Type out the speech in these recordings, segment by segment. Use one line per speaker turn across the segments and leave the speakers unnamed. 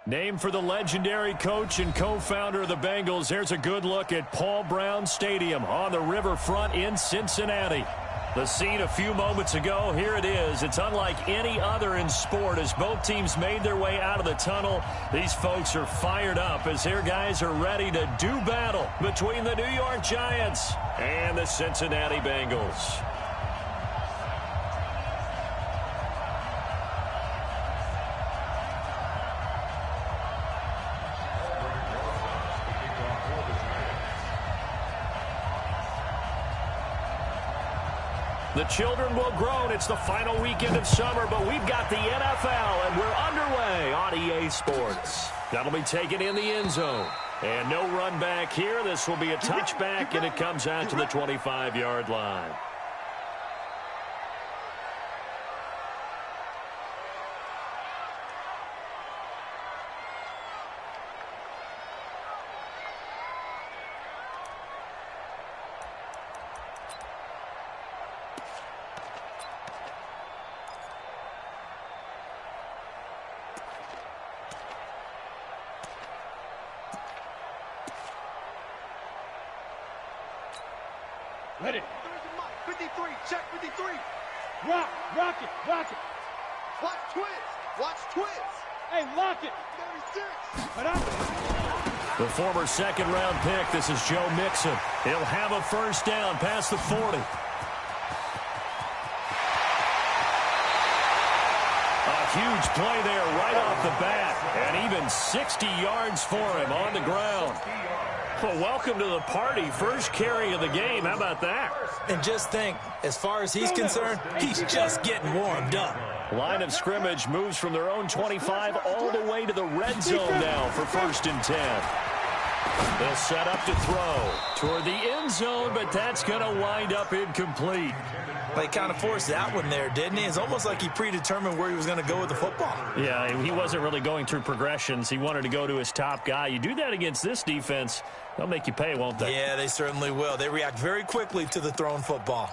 Named for the legendary coach and co-founder of the Bengals, here's a good look at Paul Brown Stadium on the riverfront in Cincinnati. The scene a few moments ago, here it is. It's unlike any other in sport as both teams made their way out of the tunnel. These folks are fired up as their guys are ready to do battle between the New York Giants and the Cincinnati Bengals. The children will groan. It's the final weekend of summer, but we've got the NFL, and we're underway on EA Sports. That'll be taken in the end zone. And no run back here. This will be a touchback, and it comes out to the 25-yard line.
Ready.
53, check 53.
Rock it.
Watch twist.
Hey, lock it.
36.
The former second-round pick, this is Joe Mixon. He'll have a first down past the 40. A huge play there right off the bat, and even 60 yards for him on the ground. Well, welcome to the party. First carry of the game. How about that?
And just think, as far as he's concerned, he's just getting warmed up.
Line of scrimmage moves from their own 25 all the way to the red zone now for 1st and 10. They'll set up to throw toward the end zone, but that's going to wind up incomplete.
They kind of forced that one there, didn't he? It's almost like he predetermined where he was going to go with the football.
Yeah, he wasn't really going through progressions. He wanted to go to his top guy. You do that against this defense, they'll make you pay, won't they?
Yeah, they certainly will. They react very quickly to the thrown football.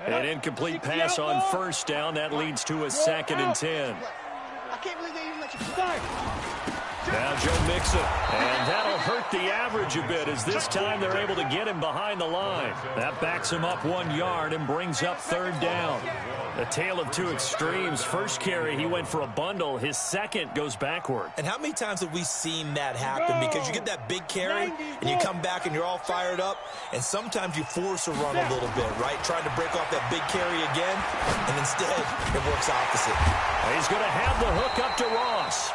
An incomplete pass on first down. That leads to a 2nd and 10.
I can't believe they even let you start.
Now Joe Mixon, and that'll hurt the average a bit as this time they're able to get him behind the line. That backs him up 1 yard and brings up 3rd down. A tale of two extremes. First carry, he went for a bundle. His second goes backward.
And how many times have we seen that happen? Because you get that big carry, and you come back and you're all fired up, and sometimes you force a run a little bit, right? Trying to break off that big carry again, and instead it works opposite.
He's going to have the hook up to Ross.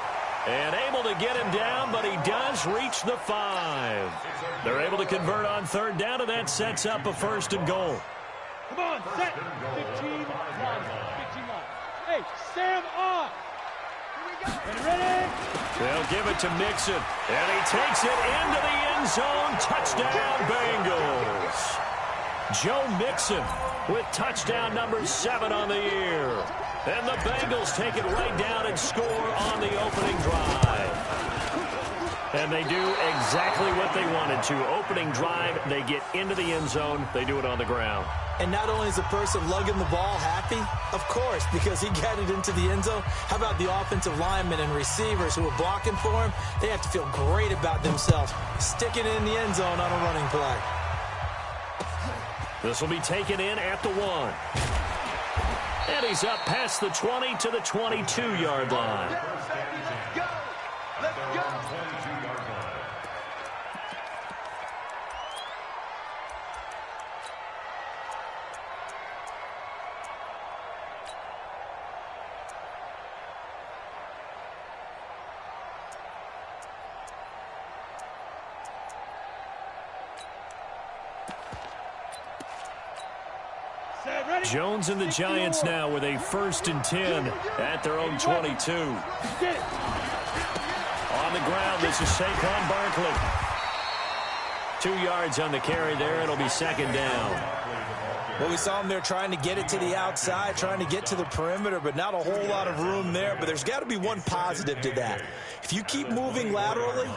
And able to get him down, but he does reach the 5. They're able to convert on 3rd down, and that sets up a 1st and goal.
Come on, set. 15-1. Hey, Sam on. Ready?
They'll give it to Mixon, and he takes it into the end zone. Touchdown, Bengals. Joe Mixon with touchdown number 7 on the year. And the Bengals take it right down and score on the opening drive. And they do exactly what they wanted to. Opening drive, they get into the end zone. They do it on the ground.
And not only is the person lugging the ball happy, of course, because he got it into the end zone. How about the offensive linemen and receivers who are blocking for him? They have to feel great about themselves, sticking it in the end zone on a running play.
This will be taken in at the 1. And he's up past the 20 to the 22-yard line.
Let's go.
Jones and the Giants now with a 1st and 10 at their own 22. On the ground, this is Saquon Barkley. 2 yards on the carry there. It'll be 2nd down.
Well, we saw him there trying to get it to the outside, trying to get to the perimeter, but not a whole lot of room there. But there's got to be one positive to that. If you keep moving laterally,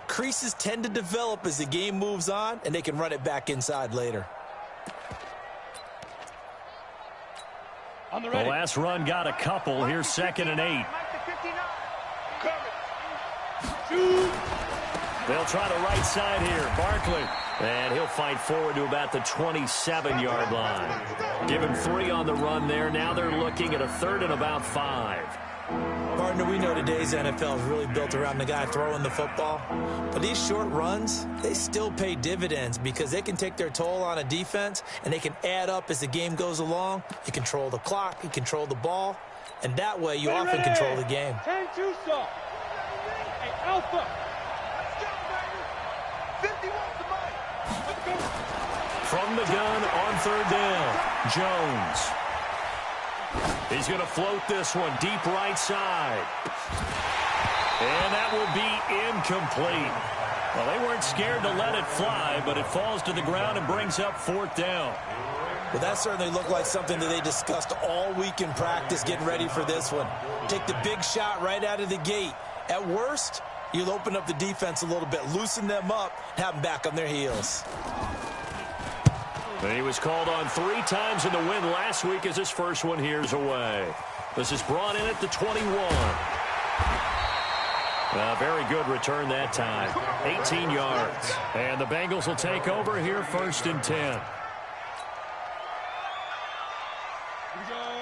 creases tend to develop as the game moves on, and they can run it back inside later.
The last run got a couple. Here's 2nd and 8.
Choose.
They'll try the right side here. Barkley. And he'll fight forward to about the 27-yard line. Give him 3 on the run there. Now they're looking at a 3rd and about 5.
Partner, we know today's NFL is really built around the guy throwing the football. But these short runs, they still pay dividends because they can take their toll on a defense, and they can add up as the game goes along. You control the clock, you control the ball, and that way you often control the game.
10-2 stop. Hey, Alpha.
Let's go, baby. 51 to Mike.
Let's go.
From the gun on 3rd down, Jones. He's going to float this one deep right side. And that will be incomplete. Well, they weren't scared to let it fly, but it falls to the ground and brings up 4th down.
Well, that certainly looked like something that they discussed all week in practice getting ready for this one. Take the big shot right out of the gate. At worst, you'll open up the defense a little bit, loosen them up, and have them back on their heels.
And he was called on 3 times in the win last week as his first one here's away. This is brought in at the 21. A very good return that time. 18 yards. And the Bengals will take over here 1st and 10.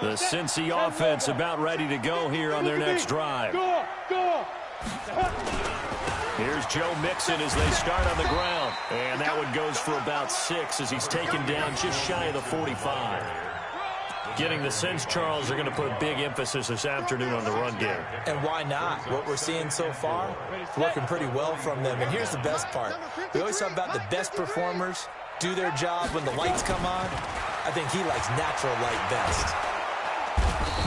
The Cincy offense about ready to go here on their next drive.
Go.
Here's Joe Mixon as they start on the ground. And that one goes for about 6 as he's taken down just shy of the 45. Getting the sense, Charles, are going to put big emphasis this afternoon on the run game.
And why not? What we're seeing so far, it's working pretty well from them. And here's the best part. We always talk about the best performers do their job when the lights come on. I think he likes natural light best.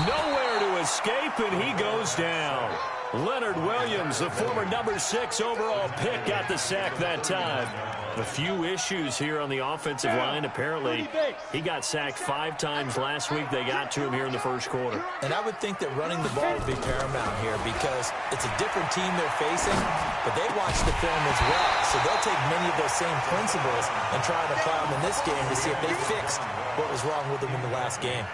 Nowhere to escape, and he goes down. Leonard Williams, the former number 6 overall pick, got the sack that time. A few issues here on the offensive line. Apparently, he got sacked 5 times last week. They got to him here in the first quarter.
And I would think that running the ball would be paramount here because it's a different team they're facing, but they watch the film as well. So they'll take many of those same principles and try to apply them in this game to see if they fixed what was wrong with them in the last game.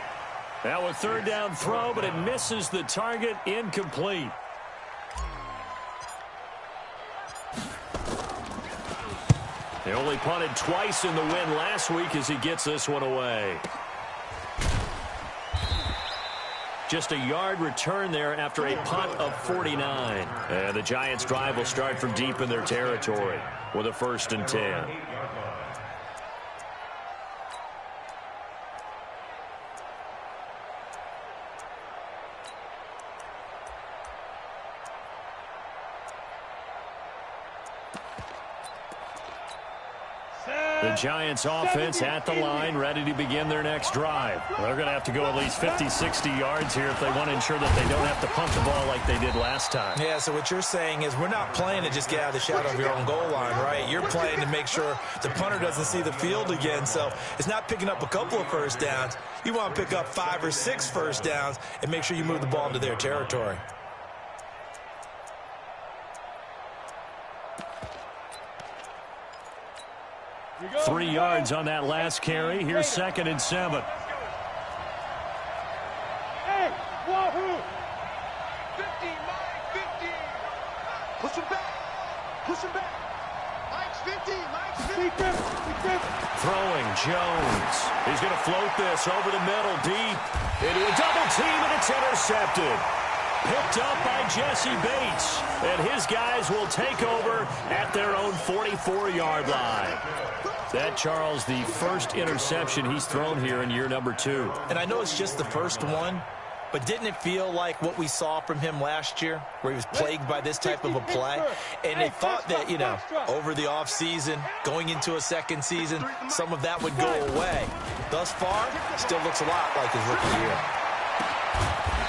Now a 3rd down throw, but it misses the target, incomplete. They only punted twice in the win last week as he gets this one away. Just a yard return there after a punt of 49. And the Giants' drive will start from deep in their territory with a 1st and 10. The Giants offense at the line, ready to begin their next drive. They're going to have to go at least 50, 60 yards here if they want to ensure that they don't have to punt the ball like they did last time.
Yeah, so what you're saying is we're not playing to just get out of the shadow of your own goal line, right? You're playing to make sure the punter doesn't see the field again. So it's not picking up a couple of first downs. You want to pick up 5 or 6 first downs and make sure you move the ball into their territory.
Three yards on that last carry. Here's 2nd and 7.
Hey, wahoo!
15, Mike, 15. Push him back. Push him back. Mike's 15. Mike's 15.
Throwing Jones. He's going to float this over the middle deep into a double team, and it's intercepted. Picked up by Jesse Bates, and his guys will take over at their own 44-yard line. That, Charles, the first interception he's thrown here in year number 2.
And I know it's just the first one, but didn't it feel like what we saw from him last year, where he was plagued by this type of a play? And they thought that, you know, over the offseason, going into a second season, some of that would go away. Thus far, still looks a lot like his rookie year.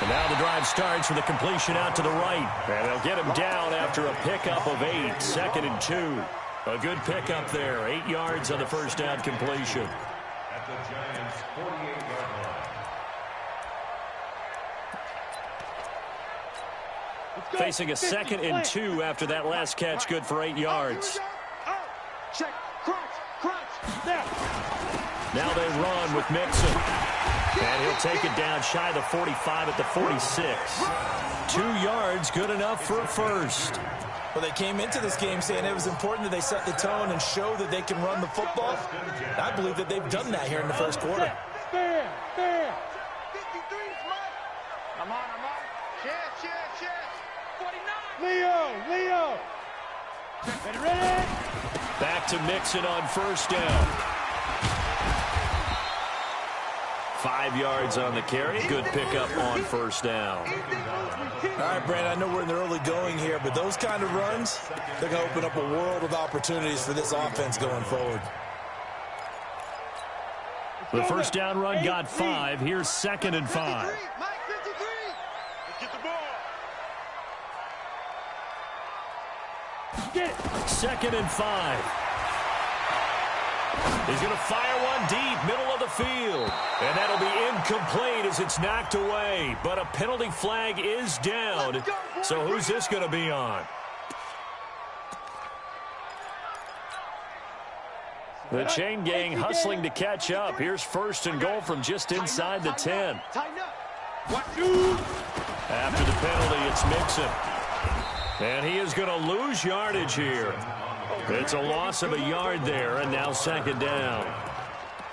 And now the drive starts with a completion out to the right. And they'll get him down after a pickup of 8, 2nd and 2. A good pickup there, 8 yards on the first down completion.
At the Giants' 48-yard line.
Facing a 2nd and 2 after that last catch, good for 8 yards.
Check, crunch.
Now they run with Mixon. And he'll take it down shy of the 45 at the 46. 2 yards, good enough for a first.
Well, they came into this game saying it was important that they set the tone and show that they can run the football. I believe that they've done that here in the first quarter.
Stand.
53, I'm on. Chance. 49.
Leo. Ready?
Back to Mixon on first down. 5 yards on the carry. Good pickup on first down.
All right, Brandon, I know we're in the early going here, but those kind of runs, they're going to open up a world of opportunities for this offense going forward.
The first down run got 5. Here's 2nd and 5.
Mike, 53. Let's get the ball.
Get it.
2nd and 5. He's going to fire one deep, middle of the field. And that'll be incomplete as it's knocked away. But a penalty flag is down. So who's this going to be on? The chain gang hustling to catch up. Here's 1st and goal from just inside the 10.
Tighten up.
After the penalty, it's Mixon. And he is going to lose yardage here. It's a loss of a yard there, and now 2nd down.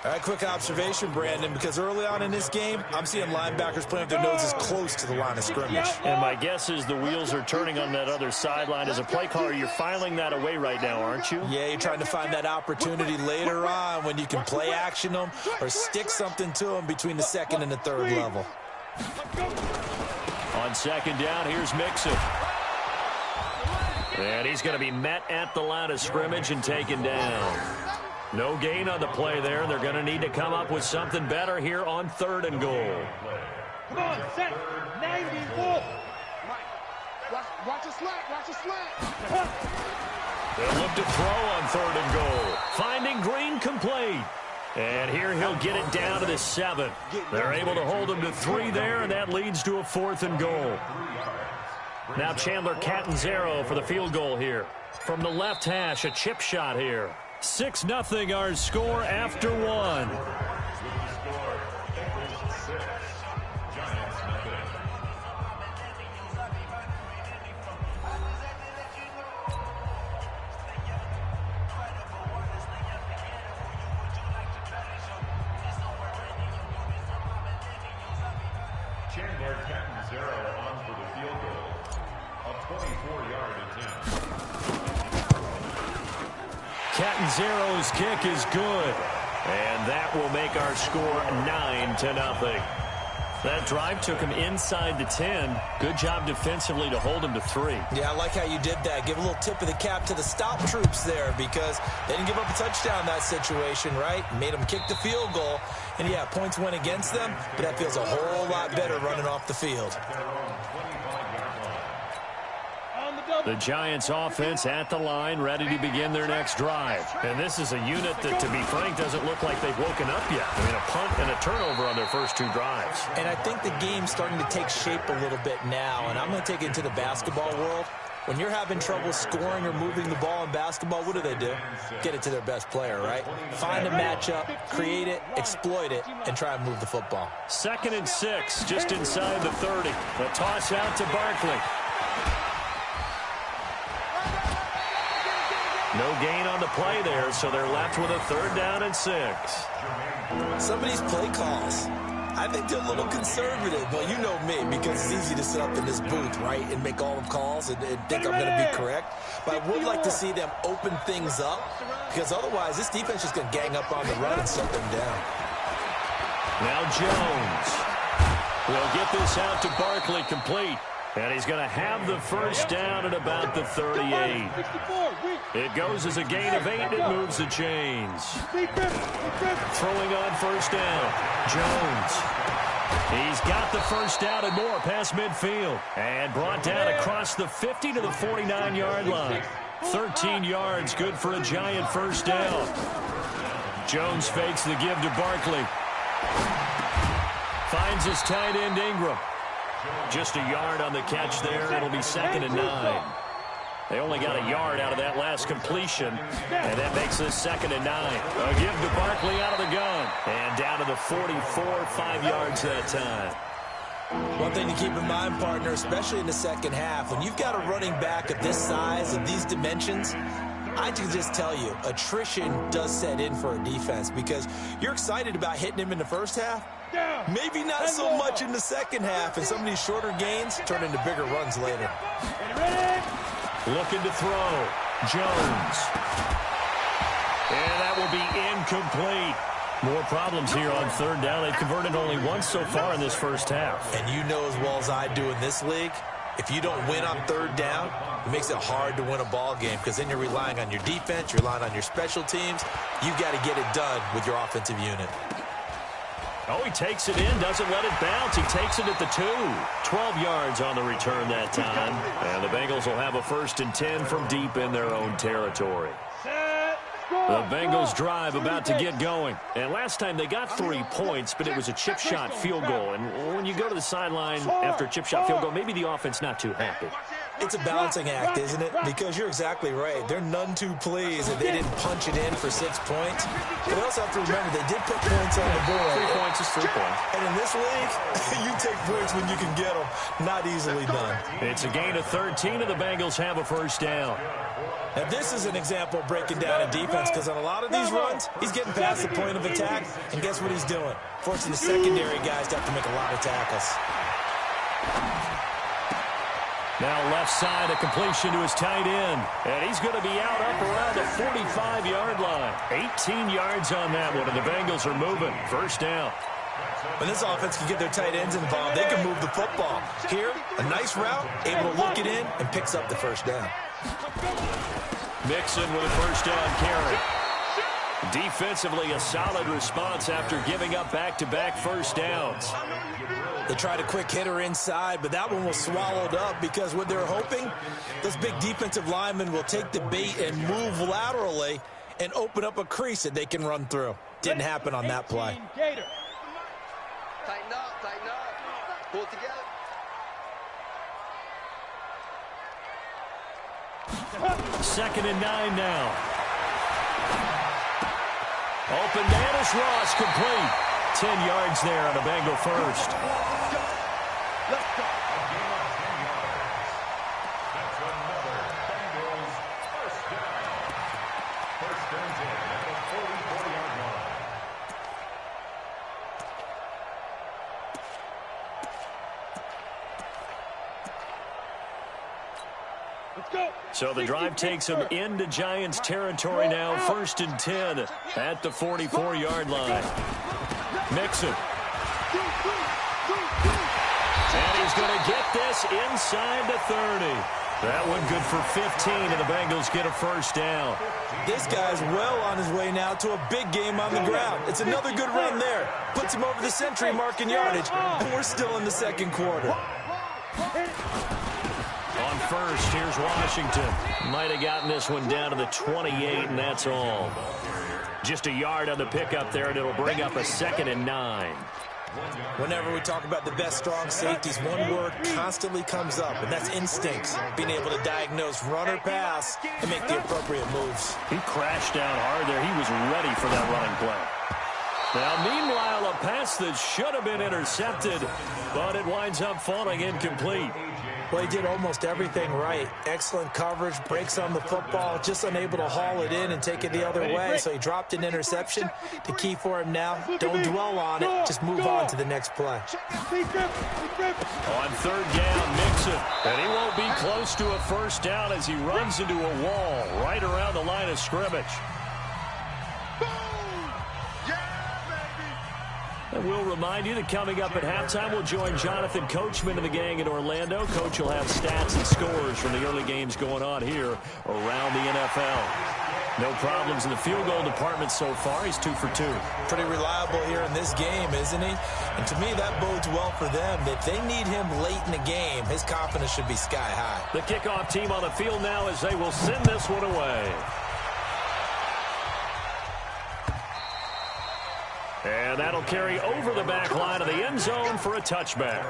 All right, quick observation, Brandon, because early on in this game, I'm seeing linebackers playing with their noses close to the line of scrimmage.
And my guess is the wheels are turning on that other sideline. As a play caller, you're filing that away right now, aren't you?
Yeah, you're trying to find that opportunity later on when you can play action them or stick something to them between the 2nd and the 3rd level.
On 2nd down, here's Mixon. And he's going to be met at the line of scrimmage and taken down. No gain on the play there. They're going to need to come up with something better here on 3rd and goal.
Come on, set. 91.
Watch a slant.
They'll look to throw on 3rd and goal. Finding Green complete. And here he'll get it down to the 7. They're able to hold him to 3 there, and that leads to a 4th and goal. Now Chandler Catanzaro for the field goal here. From the left hash, a chip shot here. 6-0 our score after 1.
Chandler Catanzaro on for the field goal. A 24-yard attempt.
Catanzaro's kick is good. And that will make our score 9-0. That drive took him inside the 10. Good job defensively to hold him to 3.
Yeah, I like how you did that. Give a little tip of the cap to the stop troops there because they didn't give up a touchdown in that situation, right? Made them kick the field goal. And, yeah, points went against them, but that feels a whole lot better running off the field.
The Giants offense at the line, ready to begin their next drive. And this is a unit that, to be frank, doesn't look like they've woken up yet. I mean, a punt and a turnover on their first 2 drives.
And I think the game's starting to take shape a little bit now, and I'm going to take it into the basketball world. When you're having trouble scoring or moving the ball in basketball, what do? Get it to their best player, right? Find a matchup, create it, exploit it, and try and move the football.
2nd and 6, just inside the 30. The toss out to Barkley. No gain on the play there, so they're left with a 3rd down and 6.
Some of these play calls, I think they're a little conservative. Well, you know me, because it's easy to sit up in this booth, right, and make all the calls and think I'm going to be correct. But I would like to see them open things up, because otherwise this defense is going to gang up on the run and shut them down.
Now Jones will get this out to Barkley complete. And he's going to have the first down at about the 38. It goes as a gain of 8, and it moves the chains. Throwing on first down, Jones. He's got the first down and more past midfield. And brought down across the 50 to the 49-yard line. 13 yards, good for a Giant first down. Jones fakes the give to Barkley. Finds his tight end Ingram. Just a yard on the catch there. It'll be 2nd and 9. They only got a yard out of that last completion, and that makes this 2nd and 9. A give to Barkley out of the gun, and down to the 44, 5 yards that time.
One thing to keep in mind, partner, especially in the second half, when you've got a running back of this size, of these dimensions, I can just tell you, attrition does set in for a defense because you're excited about hitting him in the first half. Maybe not so much in the second half, and some of these shorter gains turn into bigger runs later.
Looking to throw. Jones. And that will be incomplete. More problems here on third down. They've converted only once so far in this first half.
And you know as well as I do in this league, if you don't win on third down, it makes it hard to win a ball game because then you're relying on your defense, you're relying on your special teams. You've got to get it done with your offensive unit.
Oh, he takes it in, doesn't let it bounce. He takes it at the 2. 12 yards on the return that time. And the Bengals will have a 1st and 10 from deep in their own territory. The Bengals drive about to get going. And last time they got 3 points, but it was a chip shot field goal. And when you go to the sideline after a chip shot field goal, maybe the offense not too happy.
It's a balancing act, isn't it? Because you're exactly right. They're none too pleased that they didn't punch it in for 6 points. But they also have to remember they did put points on the board.
3 points is 3 points.
And in this league, you take points when you can get them. Not easily done.
It's a gain of 13, and the Bengals have a 1st down.
Now, this is an example of breaking down a defense because on a lot of these runs, he's getting past the point of attack, and guess what he's doing? Forcing the secondary guys to have to make a lot of tackles.
Now left side, a completion to his tight end. And he's going to be out up around the 45-yard line. 18 yards on that one, and the Bengals are moving. 1st down.
When this offense can get their tight ends involved, they can move the football. Here, a nice route, able to look it in, and picks up the 1st down.
Mixon with a 1st down carry. Defensively, a solid response after giving up back-to-back 1st downs.
They tried a quick hitter inside, but that one was swallowed up because what they're hoping, those big defensive linemen will take the bait and move laterally and open up a crease that they can run through. Didn't happen on that play.
Tighten up. Pull it together.
2nd and 9 now. Open Danis Ross complete. 10 yards there on a Bengal 1st.
Let's go.
That's another Bengals 1st down. 1st and 10 at the 44-yard line.
Let's go.
So the drive takes them into Giants territory now. 1st and 10 at the 44-yard line. Mixon. And he's going to get this inside the 30. That one good for 15, and the Bengals get a 1st down.
This guy's well on his way now to a big game on the ground. It's another good run there. Puts him over the century mark in yardage, and we're still in the 2nd quarter.
On 1st, here's Washington. Might have gotten this one down to the 28, and that's all. Just a yard on the pickup there, and it'll bring up a 2nd and 9.
Whenever we talk about the best strong safeties, one word constantly comes up, and that's instincts. Being able to diagnose run or pass and make the appropriate moves.
He crashed down hard there. He was ready for that running play. Now, meanwhile, a pass that should have been intercepted, but it winds up falling incomplete.
Well, he did almost everything right. Excellent coverage, breaks on the football, just unable to haul it in and take it the other way. So he dropped an interception. The key for him now, don't dwell on it. Just move on to the next play.
On 3rd down, Mixon. And he won't be close to a 1st down as he runs into a wall right around the line of scrimmage. And we'll remind you that coming up at halftime, we'll join Jonathan Coachman and the gang in Orlando. Coach will have stats and scores from the early games going on here around the NFL. No problems in the field goal department so far. He's 2 for 2.
Pretty reliable here in this game, isn't he? And to me, that bodes well for them. If they need him late in the game, his confidence should be sky high.
The kickoff team on the field now as they will send this one away. And that'll carry over the back line of the end zone for a touchback.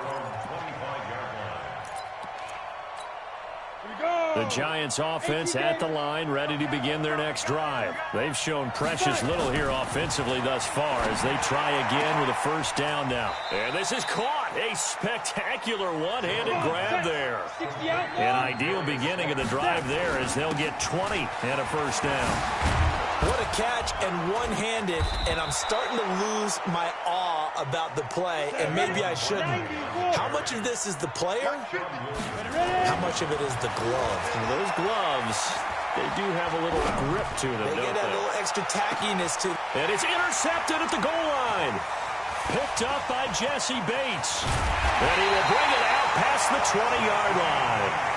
The Giants offense at the line, ready to begin their next drive. They've shown precious little here offensively thus far as they try again with a 1st down now. And this is caught. shot. A spectacular one-handed grab there. An ideal beginning of the drive there as they'll get 20 and a first down.
What a catch and one-handed, and I'm starting to lose my awe about the play, and maybe I shouldn't. How much of this is the player? How much of it is the glove?
And those gloves, they do have a little grip to them,
They get that little extra tackiness to them.
And it's intercepted at the goal line. Picked up by Jesse Bates. And he will bring it out past the 20-yard line.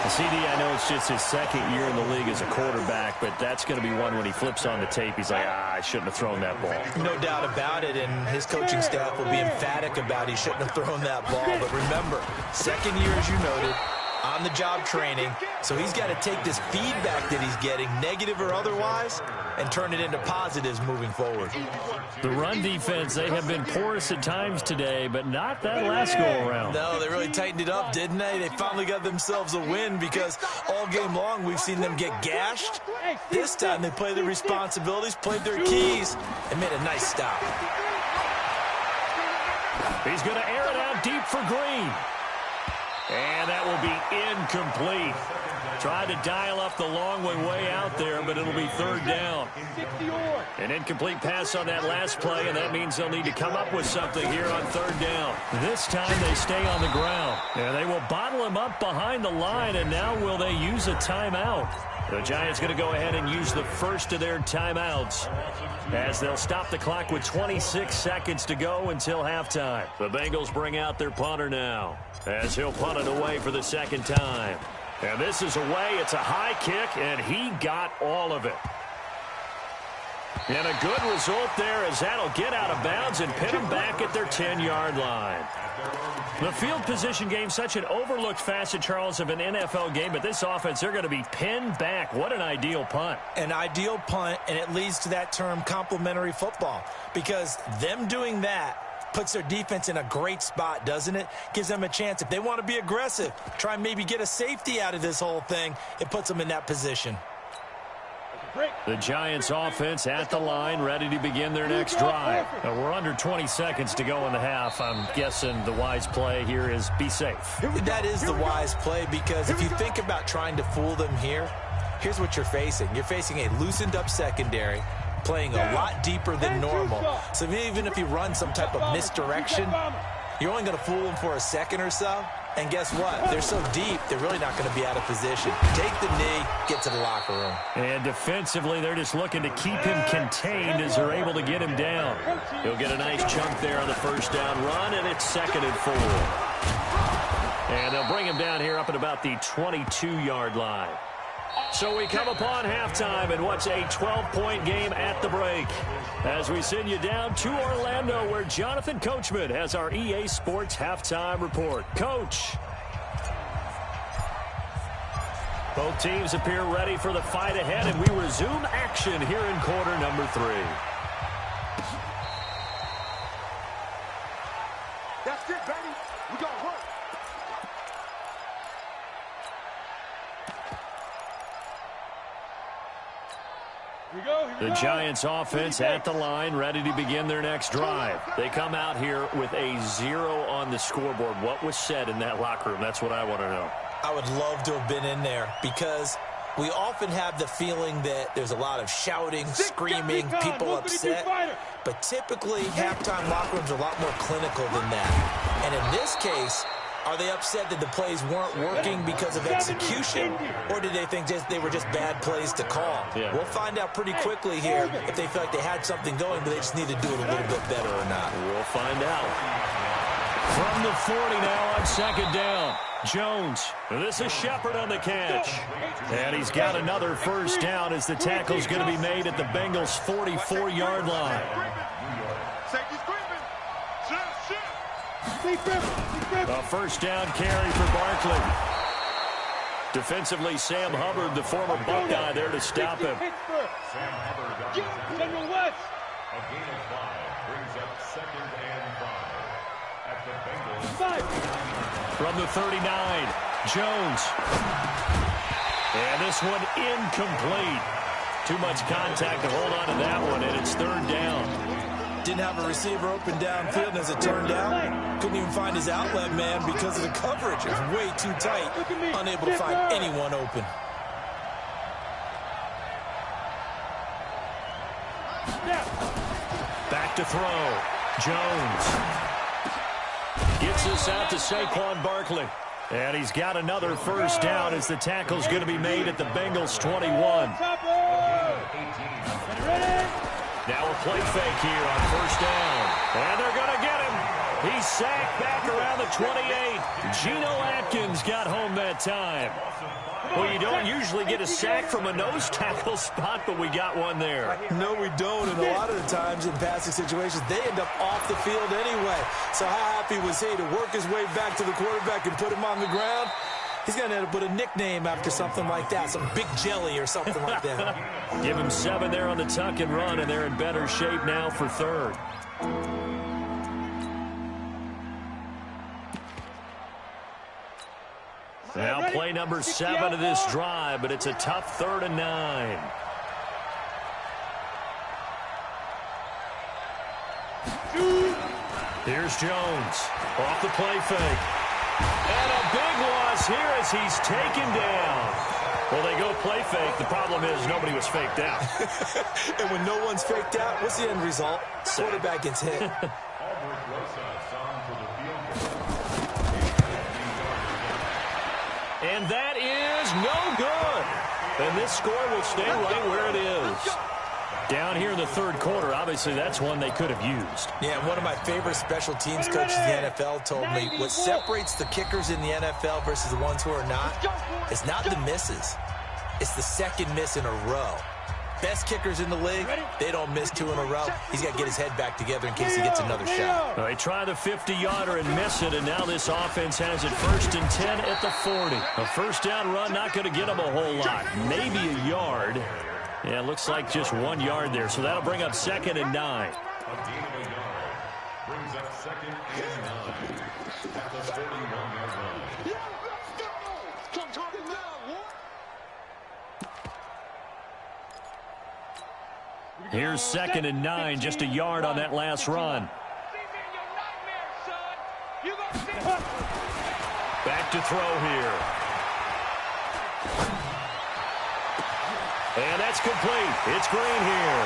CD, I know it's just his second year in the league as a quarterback, but that's going to be one when he flips on the tape. He's like, I shouldn't have thrown that ball.
No doubt about it, and his coaching staff will be emphatic about he shouldn't have thrown that ball. But remember, second year, as you noted, on-the-job training, so he's got to take this feedback that he's getting, negative or otherwise, and turn it into positives moving forward.
The run defense, they have been porous at times today, but not that last go-around.
No, they really tightened it up, didn't they? They finally got themselves a win because all game long we've seen them get gashed. This time they played their responsibilities, played their keys, and made a nice stop.
He's going to air it out deep for Green. And that will be incomplete. Tried to dial up the long way out there, but it'll be third down. An incomplete pass on that last play, and that means they'll need to come up with something here on third down. This time they stay on the ground. And they will bottle him up behind the line, and now will they use a timeout? The Giants going to go ahead and use the first of their timeouts as they'll stop the clock with 26 seconds to go until halftime. The Bengals bring out their punter now as he'll punt it away for the second time. And this is away. It's a high kick, and he got all of it. And a good result there as that'll get out of bounds and pin them back at their 10-yard line. The field position game, such an overlooked facet, Charles, of an NFL game, but this offense, they're going to be pinned back. What an ideal punt.
An ideal punt, and it leads to that term complementary football, because them doing that puts their defense in a great spot, doesn't it? Gives them a chance. If they want to be aggressive, try and maybe get a safety out of this whole thing, it puts them in that position.
The Giants offense at the line, ready to begin their next drive. We're under 20 seconds to go in the half. I'm guessing the wise play here is be safe.
That is the wise play, because if you think about trying to fool them here, here's what you're facing. You're facing a loosened up secondary, playing a lot deeper than normal. So even if you run some type of misdirection, you're only going to fool them for a second or so. And guess what? They're so deep, they're really not going to be out of position. Take the knee, get to the locker room.
And defensively, they're just looking to keep him contained as they're able to get him down. He'll get a nice chunk there on the first down run, and it's 2nd and 4. And they'll bring him down here up at about the 22-yard line. So we come upon halftime and what's a 12-point game at the break. As we send you down to Orlando, where Jonathan Coachman has our EA Sports halftime report. Coach. Both teams appear ready for the fight ahead, and we resume action here in quarter number 3.
That's it, baby. We got work.
The Giants offense at the line, ready to begin their next drive. They come out here with a 0 on the scoreboard. What was said in that locker room? That's what I want to know.
I would love to have been in there, because we often have the feeling that there's a lot of shouting, screaming, people upset. But typically, halftime locker rooms are a lot more clinical than that. And in this case, are they upset that the plays weren't working because of execution, or did they think they were just bad plays to call?
Yeah.
We'll find out pretty quickly here if they feel like they had something going, but they just need to do it a little bit better or not.
We'll find out. From the 40 now on 2nd down. Jones. This is Shepard on the catch. And he's got another first down as the tackle's going to be made at the Bengals' 44-yard line. A first down carry for Barkley. Defensively, Sam Hubbard, the former Buckeye, there to stop him.
Sam Hubbard
General West.
A gain of 5 brings up 2nd and 5 at the Bengals.
From the 39, Jones. And this one incomplete. Too much contact to hold on to that one, and it's 3rd down.
Didn't have a receiver open downfield, and as it turned out, couldn't even find his outlet man because of the coverage. It was way too tight, unable to find anyone open.
Back to throw. Jones gets this out to Saquon Barkley. And he's got another first down as the tackle's going to be made at the Bengals 21. Now a play fake here on first down. And they're going to get him. He's sacked back around the 28. Geno Atkins got home that time. Well, you don't usually get a sack from a nose tackle spot, but we got one there.
No, we don't, and a lot of the times in passing situations, they end up off the field anyway. So how happy was he to work his way back to the quarterback and put him on the ground? He's going to end up with a nickname after something like that, some Big Jelly or something like that.
Give him 7 there on the tuck and run, and they're in better shape now for third. Now play number 7 of this drive, but it's a tough 3rd and 9. Here's Jones off the play fake. And a big loss here as he's taken down. Well, they go play fake. The problem is nobody was faked out.
And when no one's faked out, what's the end result? Quarterback gets hit.
And that is no good. And this score will stay right where it is. Down here in the 3rd quarter, obviously that's one they could have used.
Yeah, one of my favorite special teams coaches in the NFL told me what separates the kickers in the NFL versus the ones who are not is not the misses. It's the second miss in a row. Best kickers in the league, they don't miss 2 in a row. He's got to get his head back together in case he gets another shot.
Well, they try the 50-yarder and miss it, and now this offense has it 1st and 10 at the 40. A first down run not going to get them a whole lot. Maybe a yard. Yeah, it looks like just 1 yard there, so that'll bring up 2nd and 9.
Brings up 2nd and 9 at the 31-yard line.
Here's 2nd and 9, just a yard on that last run. Back to throw here. And that's complete. It's Green here.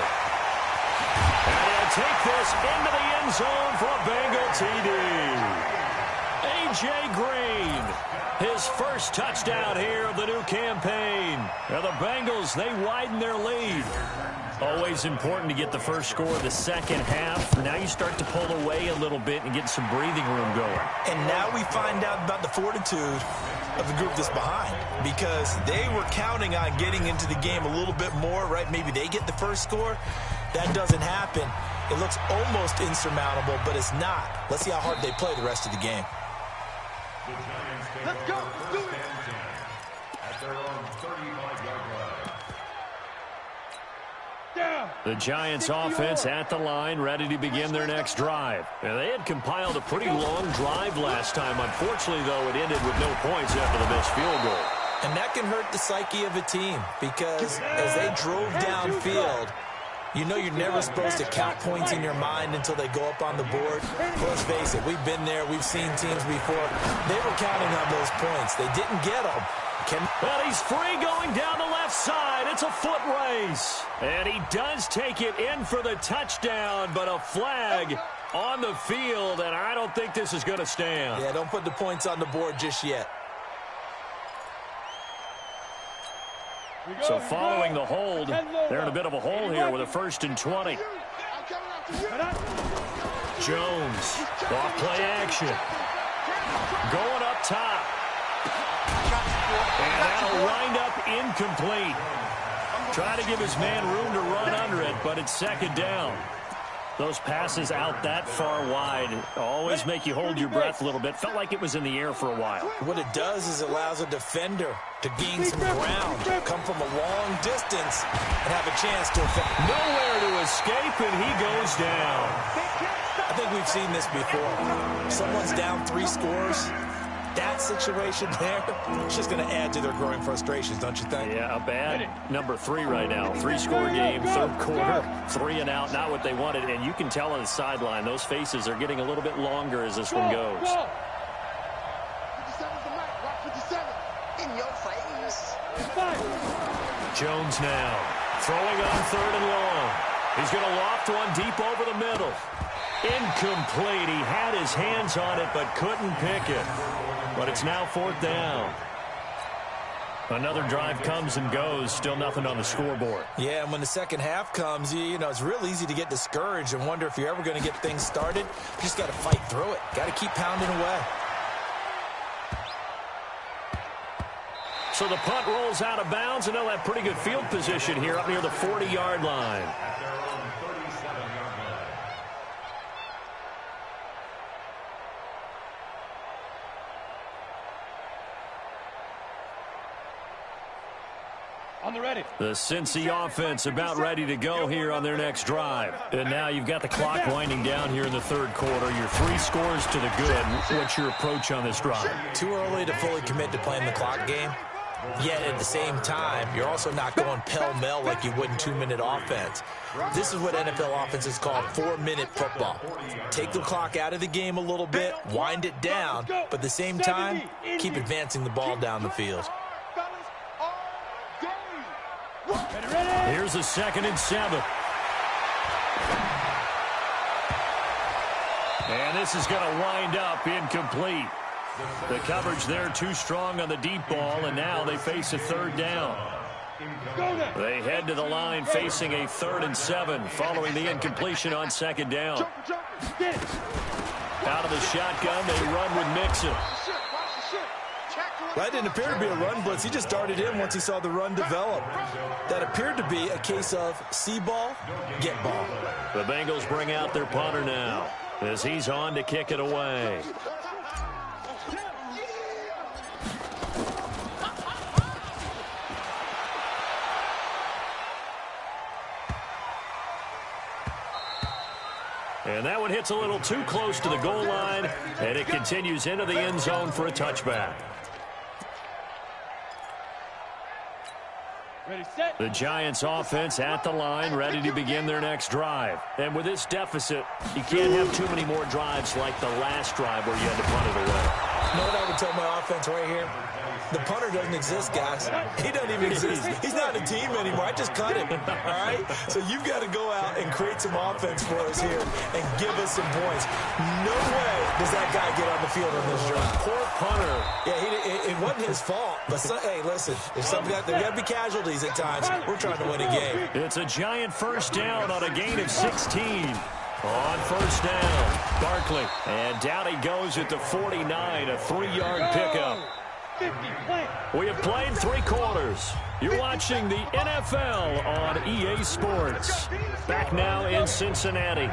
And he'll take this into the end zone for a Bengal TD. A.J. Green, his first touchdown here of the new campaign. Now the Bengals, they widen their lead. Always important to get the first score of the second half. Now you start to pull away a little bit and get some breathing room going.
And now we find out about the fortitude of the group that's behind, because they were counting on getting into the game a little bit more, right? Maybe they get the first score. That doesn't happen. It looks almost insurmountable, but it's not. Let's see how hard they play the rest of the game.
Let's go. Let's do it. At their own 35-yard line.
The Giants offense at the line, ready to begin their next drive. And they had compiled a pretty long drive last time. Unfortunately, though, it ended with no points after the missed field goal.
And that can hurt the psyche of a team, because as they drove downfield, you know you're never supposed to count points in your mind until they go up on the board. Let's face it, we've been there. We've seen teams before. They were counting on those points. They didn't get them.
Well, he's free going down the left side. It's a foot race. And he does take it in for the touchdown, but a flag on the field, and I don't think this is going to stand.
Yeah, don't put the points on the board just yet.
So following the hold, they're in a bit of a hole here with a 1st and 20. Jones, off play action. Going up top. And that'll wind up incomplete. Try to give his man room to run under it, but it's 2nd down. Those passes out that far wide always make you hold your breath a little bit. Felt like it was in the air for a while.
What it does is it allows a defender to gain some ground, come from a long distance, and have a chance to affect.
Nowhere to escape, and he goes down.
I think we've seen this before. Someone's down 3 scores. that situation there, it's just going to add to their growing frustrations, don't you think?
Yeah, a bad number 3 right now. 3-score game, third quarter, 3 and out, not what they wanted. And you can tell on the sideline, those faces are getting a little bit longer as this one goes.
57's the mic. Rock 57. In your face.
Jones now throwing on 3rd and long. He's going to loft one deep over the middle. Incomplete. He had his hands on it but couldn't pick it. But it's now 4th down. Another drive comes and goes. Still nothing on the scoreboard.
Yeah, and when the second half comes, you know, it's real easy to get discouraged and wonder if you're ever going to get things started. You just got to fight through it. Got to keep pounding away.
So the punt rolls out of bounds, and they'll have pretty good field position here up near the 40-yard line.
On the ready.
The Cincy offense about ready to go here on their next drive. And now you've got the clock winding down here in the third quarter. Your 3 scores to the good. What's your approach on this drive?
Too early to fully commit to playing the clock game. Yet at the same time, you're also not going pell-mell like you would in 2-minute offense. This is what NFL offenses call 4-minute football. Take the clock out of the game a little bit, wind it down, but at the same time, keep advancing the ball down the field.
Here's a 2nd and 7. And this is going to wind up incomplete. The coverage there too strong on the deep ball, and now they face a 3rd down. They head to the line facing a 3rd and 7 following the incompletion on 2nd down. Out of the shotgun, they run with Mixon.
That didn't appear to be a run blitz. He just darted in once he saw the run develop. That appeared to be a case of see ball, get ball.
The Bengals bring out their punter now as he's on to kick it away. And that one hits a little too close to the goal line, and it continues into the end zone for a touchback. The Giants offense at the line, ready to begin their next drive. And with this deficit, you can't have too many more drives like the last drive where you had to punt it away.
You know what I would tell my offense right here? The punter doesn't exist, guys. He doesn't even exist. He's not a team anymore. I just cut him, all right? So you've got to go out and create some offense for us here and give us some points. No way does that guy get on the field on this drive.
Poor punter.
Yeah, it wasn't his fault. But, hey, listen, there's got to be casualties at times. We're trying to win a game.
It's a Giant 1st down on a gain of 16. On 1st down, Barkley. And down he goes at the 49, a 3-yard pickup. We have played 3 quarters. You're watching the NFL on EA Sports. Back now in Cincinnati.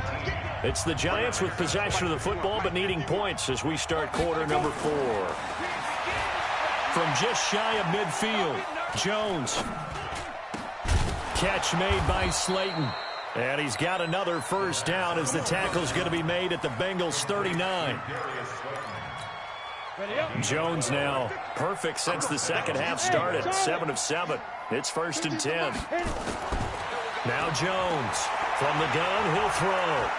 It's the Giants with possession of the football but needing points as we start quarter number 4. From just shy of midfield, Jones. Catch made by Slayton. And he's got another 1st down as the tackle's going to be made at the Bengals 39. Jones now perfect since the second half started. 7 of 7. It's 1st and 10. Now Jones from the gun. He'll throw.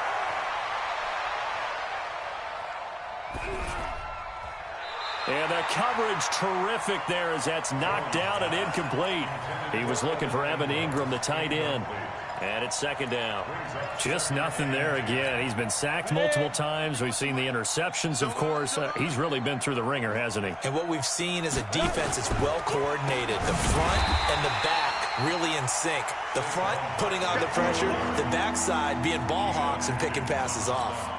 And the coverage terrific there as that's knocked down and incomplete. He was looking for Evan Ingram, the tight end. And it's 2nd down. Just nothing there again. He's been sacked multiple times. We've seen the interceptions, of course. He's really been through the ringer, hasn't he?
And what we've seen is a defense that's well coordinated. The front and the back really in sync. The front putting on the pressure. The backside being ball hawks and picking passes off.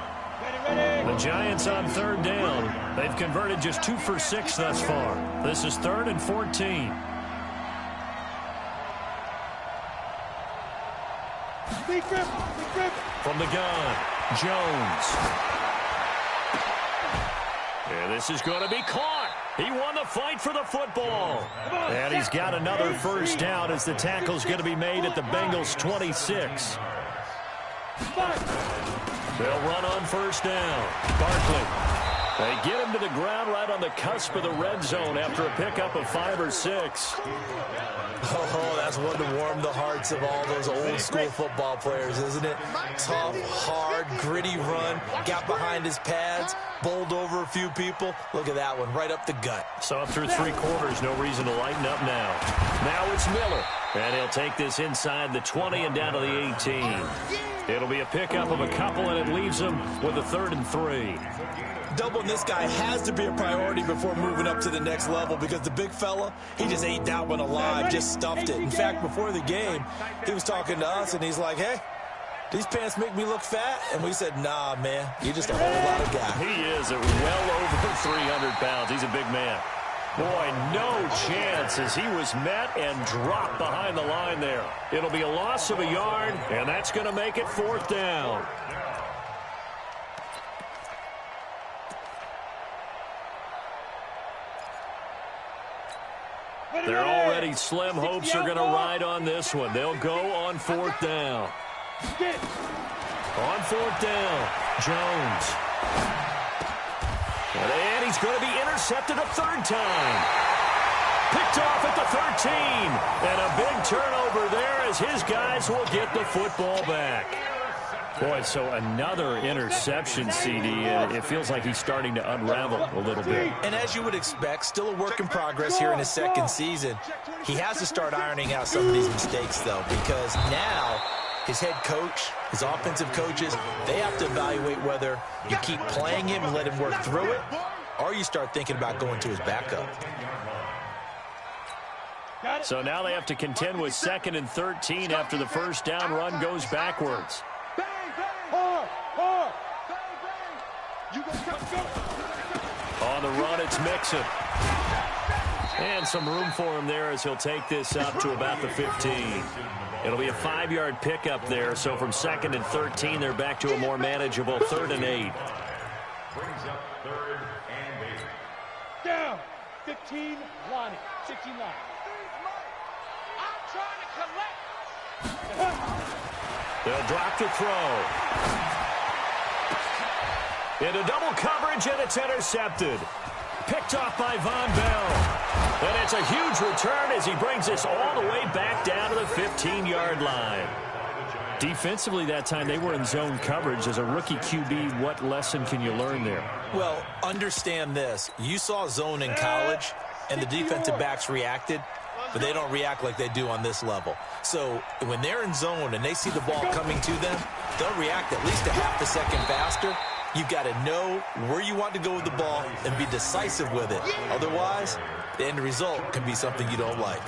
The Giants on 3rd down. They've converted just 2 for 6 thus far. This is 3rd and 14. From the gun, Jones. And this is going to be caught. He won the fight for the football. And he's got another 1st down as the tackle's going to be made at the Bengals 26. They'll run on 1st down. Barkley. They get him to the ground right on the cusp of the red zone after a pickup of 5 or 6.
Oh, that's one to warm the hearts of all those old school football players, isn't it? Tough, hard, gritty run, got behind his pads, bowled over a few people. Look at that one, right up the gut.
So through 3 quarters, no reason to lighten up now. Now it's Miller, and he'll take this inside the 20 and down to the 18. It'll be a pickup of a couple, and it leaves him with a 3rd and 3.
Doubling this guy has to be a priority before moving up to the next level because the big fella, he just ate that one alive, just stuffed it. In fact, before the game, he was talking to us, and he's like, hey, these pants make me look fat? And we said, nah, man, you're just a whole lot of guy.
He is at well over 300 pounds. He's a big man. Boy, no chance as he was met and dropped behind the line there. It'll be a loss of a yard, and that's going to make it 4th down. They're already slim hopes are going to ride on this one. They'll go on 4th down. On 4th down, Jones. And he's going to be intercepted a 3rd time. Picked off at the 13. And a big turnover there as his guys will get the football back. Boy, so another interception, CD. It feels like he's starting to unravel a little bit.
And as you would expect, still a work in progress here in his 2nd season. He has to start ironing out some of these mistakes, though, because now his head coach, his offensive coaches, they have to evaluate whether you keep playing him and let him work through it, or you start thinking about going to his backup.
So now they have to contend with 2nd and 13 after the 1st down run goes backwards. On the run, it's Mixon. And some room for him there as he'll take this up to about the 15. It'll be a 5-yard pickup there. So from 2nd and 13, they're back to a more manageable 3rd and 8.
Brings up 3rd and 8.
Down. 15, line it. 16 line.
I'm trying to collect.
They'll drop to throw. Into double coverage, and it's intercepted. Picked off by Von Bell. And it's a huge return as he brings this all the way back down to the 15-yard line. Defensively that time, they were in zone coverage. As a rookie QB, what lesson can you learn there?
Well, understand this. You saw zone in college, and the defensive backs reacted, but they don't react like they do on this level. So when they're in zone and they see the ball coming to them, they'll react at least a half a second faster. You've got to know where you want to go with the ball and be decisive with it. Otherwise, the end result can be something you don't like.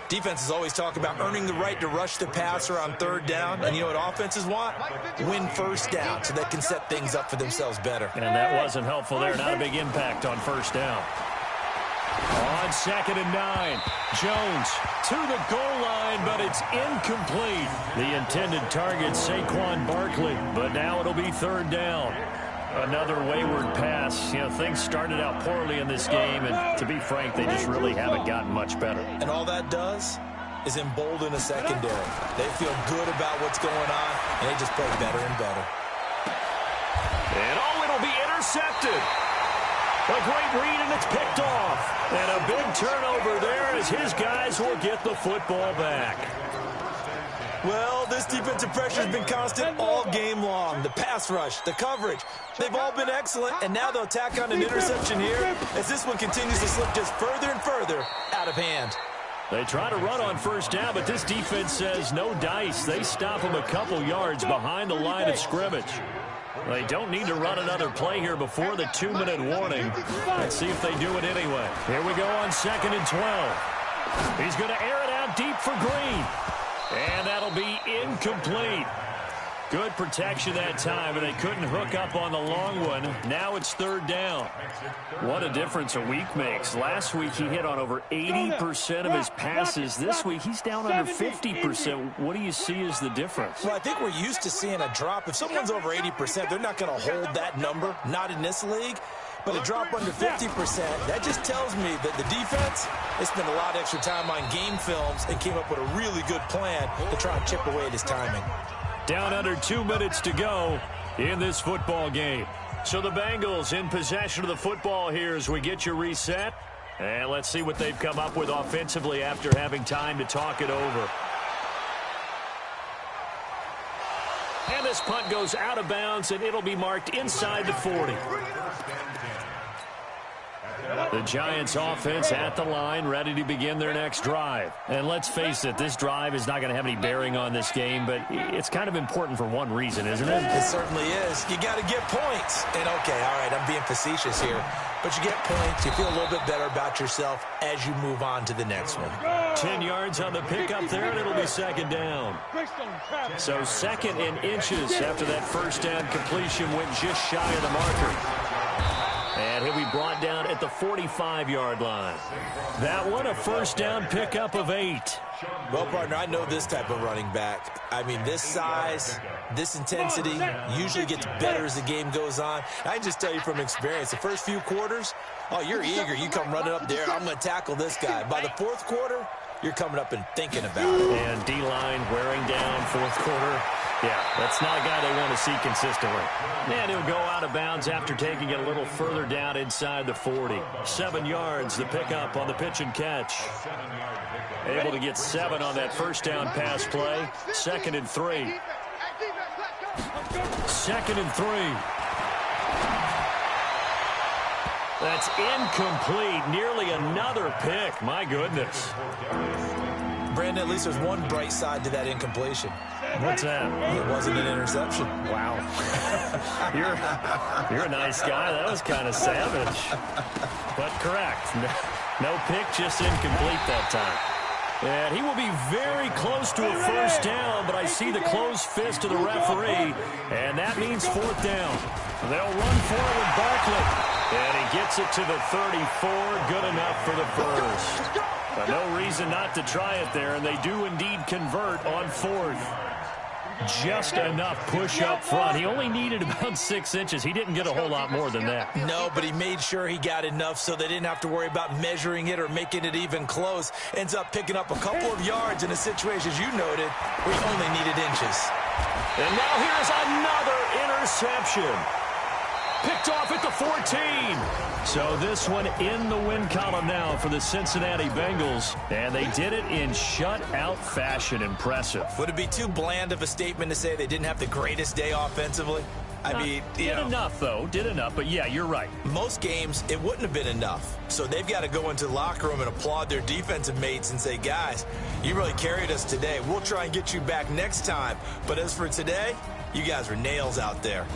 Defenses always talk about earning the right to rush the passer on 3rd down. And you know what offenses want? Win 1st down so they can set things up for themselves better.
And that wasn't helpful there. Not a big impact on 1st down. On 2nd and 9, Jones to the goal line, but it's incomplete. The intended target, Saquon Barkley, but now it'll be 3rd down. Another wayward pass. You know, things started out poorly in this game, and to be frank, they just really haven't gotten much better.
And all that does is embolden a secondary. They feel good about what's going on, and they just play better and better.
And it'll be intercepted. A great read, and it's picked off. And a big turnover there as his guys will get the football back.
Well, this defensive pressure has been constant all game long. The pass rush, the coverage, they've all been excellent, and now they'll tack on an interception here as this one continues to slip just further and further out of hand.
They try to run on 1st down, but this defense says no dice. They stop them a couple yards behind the line of scrimmage. They don't need to run another play here before the 2-minute warning. Let's see if they do it anyway. Here we go on 2nd and 12. He's going to air it out deep for Green. And that'll be incomplete. Good protection that time, but they couldn't hook up on the long one. Now it's 3rd down. What a difference a week makes. Last week he hit on over 80% of his passes. This week he's down under 50%. What do you see as the difference?
Well, I think we're used to seeing a drop. If someone's over 80%, they're not going to hold that number, not in this league. But a drop under 50%, that just tells me that the defense, they spent a lot of extra time on game films and came up with a really good plan to try and chip away at his timing.
Down under 2 minutes to go in this football game. So the Bengals in possession of the football here as we get you reset. And let's see what they've come up with offensively after having time to talk it over. And this punt goes out of bounds, and it'll be marked inside the 40. The Giants offense at the line, ready to begin their next drive. And let's face it, this drive is not going to have any bearing on this game, but it's kind of important for one reason, isn't it?
It certainly is. You got to get points. And, okay, all right, I'm being facetious here. But you get points, you feel a little bit better about yourself as you move on to the next one.
10 yards on the pickup there, and it'll be second down. So second in inches after that first down completion went just shy of the marker. And he'll be brought down at the 45-yard line. That one, a first down pickup of 8.
Well, partner, I know this type of running back. I mean, this size, this intensity usually gets better as the game goes on. I can just tell you from experience, the first few quarters, oh, you're eager. You come running up there, I'm going to tackle this guy. By the fourth quarter, you're coming up and thinking about it.
And D-line wearing down fourth quarter. Yeah, that's not a guy they want to see consistently. And he'll go out of bounds after taking it a little further down inside the 40. 7 yards, the pickup on the pitch and catch. Able to get 7 on that first down pass play. 2nd and 3. 2nd and 3. That's incomplete. Nearly another pick. My goodness.
Brandon, at least there's one bright side to that incompletion.
What's that?
It wasn't an interception.
Wow. You're a nice guy. That was kind of savage. But correct. No pick, just incomplete that time. And he will be very close to a first down, but I see the closed fist of the referee, and that means fourth down. They'll run for it with Barkley. And he gets it to the 34. Good enough for the first. But no reason not to try it there, and they do indeed convert on fourth. Just enough push up front. He only needed about 6 inches. He didn't get a whole lot more than that.
No, but he made sure he got enough so they didn't have to worry about measuring it or making it even close. Ends up picking up a couple of yards in a situation, as you noted, where he only needed inches.
And now here's another interception. Picked off at the 14. So this one in the win column now for the Cincinnati Bengals. And they did it in shutout fashion. Impressive.
Would it be too bland of a statement to say they didn't have the greatest day offensively? I mean,
did enough, though. Did enough. But, yeah, you're right.
Most games, it wouldn't have been enough. So they've got to go into the locker room and applaud their defensive mates and say, guys, you really carried us today. We'll try and get you back next time. But as for today, you guys were nails out there.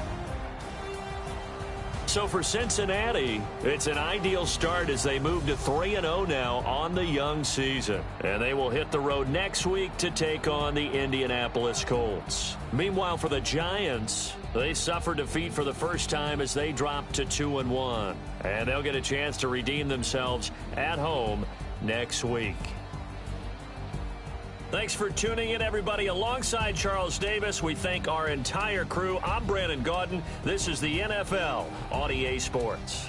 So for Cincinnati, it's an ideal start as they move to 3-0 now on the young season. And they will hit the road next week to take on the Indianapolis Colts. Meanwhile, for the Giants, they suffered defeat for the first time as they dropped to 2-1. And they'll get a chance to redeem themselves at home next week. Thanks for tuning in, everybody. Alongside Charles Davis, we thank our entire crew. I'm Brandon Gaudin. This is the NFL on EA Sports.